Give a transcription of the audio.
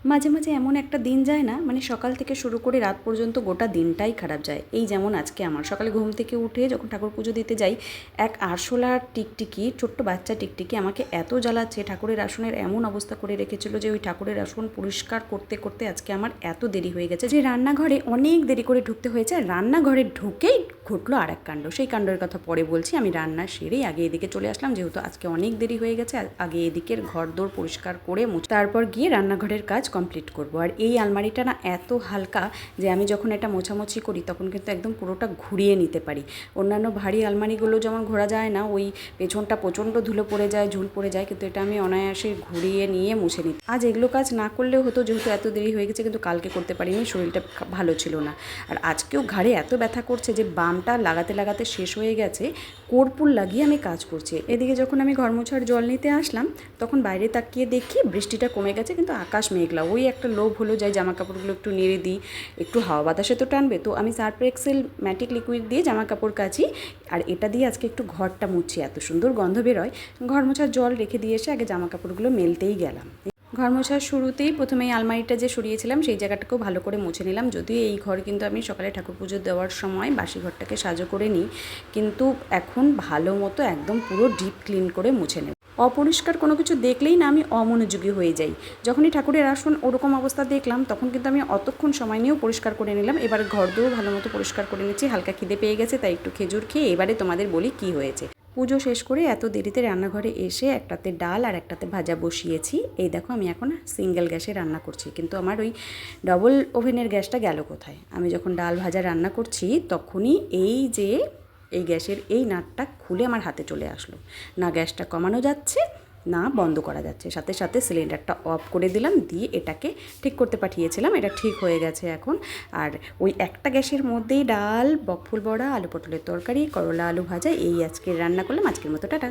মাঝে মাঝে এমন একটা দিন যায় না, মানে সকাল থেকে শুরু করে রাত পর্যন্ত গোটা দিনটাই খারাপ যায়। এই যেমন আজকে আমার সকালে ঘুম থেকে উঠে যখন ঠাকুর পুজো দিতে যাই, এক আরশোলার টিকটিকি, ছোট্ট বাচ্চা টিকটিকি আমাকে এত জ্বালাচ্ছে। ঠাকুরের আসনের এমন অবস্থা করে রেখেছিল যে ওই ঠাকুরের আসন পরিষ্কার করতে করতে আজকে আমার এত দেরি হয়ে গেছে যে রান্নাঘরে অনেক দেরি করে ঢুকতে হয়েছে। আর রান্নাঘরে ঢুকেই ঘটলো আর এক কাণ্ড। সেই কাণ্ডের কথা পরে বলছি। আমি রান্না সেরেই আগে এদিকে চলে আসলাম, যেহেতু আজকে অনেক দেরি হয়ে গেছে। আগে এদিকের ঘর দোর পরিষ্কার করে তারপর গিয়ে রান্নাঘরের কাজ কমপ্লিট করব। আর এই আলমারিটা না এত হালকা যে আমি যখন এটা মোছামুছি করি তখন কিন্তু একদম পুরোটা ঘুরিয়ে নিতে পারি। অন্যান্য ভারী আলমারিগুলো যেমন ঘোরা যায় না, ওই পেছনটা প্রচণ্ড ধুলো পড়ে যায়, ঝুল পড়ে যায়, কিন্তু এটা আমি অনায়াসে ঘুরিয়ে নিয়ে মুছে নিই। আজ এগুলো কাজ না করলেও হতো, যেহেতু এত দেরি হয়ে গেছে, কিন্তু কালকে করতে পারিনি, শরীরটা ভালো ছিল না। আর আজকেও ঘাড়ে এত ব্যথা করছে যে বামটা লাগাতে লাগাতে শেষ হয়ে গেছে, কর্পূর লাগিয়ে আমি কাজ করছি। এদিকে যখন আমি ঘর মোছার জল নিতে আসলাম তখন বাইরে তাকিয়ে দেখি বৃষ্টিটা কমে গেছে, কিন্তু আকাশ মেঘলা। ওই একটা লোভ হলো যাই জামা কাপড়গুলো একটু নেড়ে দিই, একটু হাওয়া বাতাসে তো টানবে। তো আমি সার্ফ এক্সেল ম্যাটিক লিকুইড দিয়ে জামা কাপড় কাচি, আর এটা দিয়ে আজকে একটু ঘরটা মুছি। এত সুন্দর গন্ধ বেরোয়। ঘর মোছার জল রেখে দিয়ে এসে আগে জামা কাপড়গুলো মেলতেই গেলাম। ঘর মোছার শুরুতেই প্রথমে এই আলমারিটা যে সরিয়েছিলাম সেই জায়গাটাকেও ভালো করে মুছে নিলাম। যদিও এই ঘর কিন্তু আমি সকালে ঠাকুর পুজো দেওয়ার সময় বাসি ঘরটাকে সাজো করে নিই, কিন্তু এখন ভালো মতো একদম পুরো ডিপ ক্লিন করে মুছে নেব। অপরিষ্কার কোনো কিছু দেখলেই না আমি অমনোযোগী হয়ে যাই। যখনই ঠাকুরের আসন ওরকম অবস্থা দেখলাম তখন কিন্তু আমি অতক্ষণ সময় নিয়েও পরিষ্কার করে নিলাম। এবার ঘর দৌড় ভালো মতো পরিষ্কার করে নিচ্ছি। হালকা খিদে পেয়ে গেছে, তাই একটু খেজুর খেয়ে এবারে তোমাদের বলি কি হয়েছে। পুজো শেষ করে এত দেরিতে রান্নাঘরে এসে একটাতে ডাল আর একটাতে ভাজা বসিয়েছি। এই দেখো আমি এখন সিঙ্গেল গ্যাসে রান্না করছি, কিন্তু আমার ওই ডবল ওভেনের গ্যাসটা গেল কোথায়। আমি যখন ডাল ভাজা রান্না করছি তখনই এই গ্যাসের এই নাটটা খুলে আমার হাতে চলে আসলো। না গ্যাসটা কমানো যাচ্ছে না বন্ধ করা যাচ্ছে, সাথে সাথে সিলিন্ডারটা অফ করে দিলাম, দিয়ে এটাকে ঠিক করতে পাঠিয়েছিলাম। এটা ঠিক হয়ে গেছে এখন। আর ওই একটা গ্যাসের মধ্যেই ডাল, বকফুল বড়া, আলু পটলের তরকারি, করলা আলু ভাজা, এই আজকে রান্না করলাম। আজকের মতো টাটা।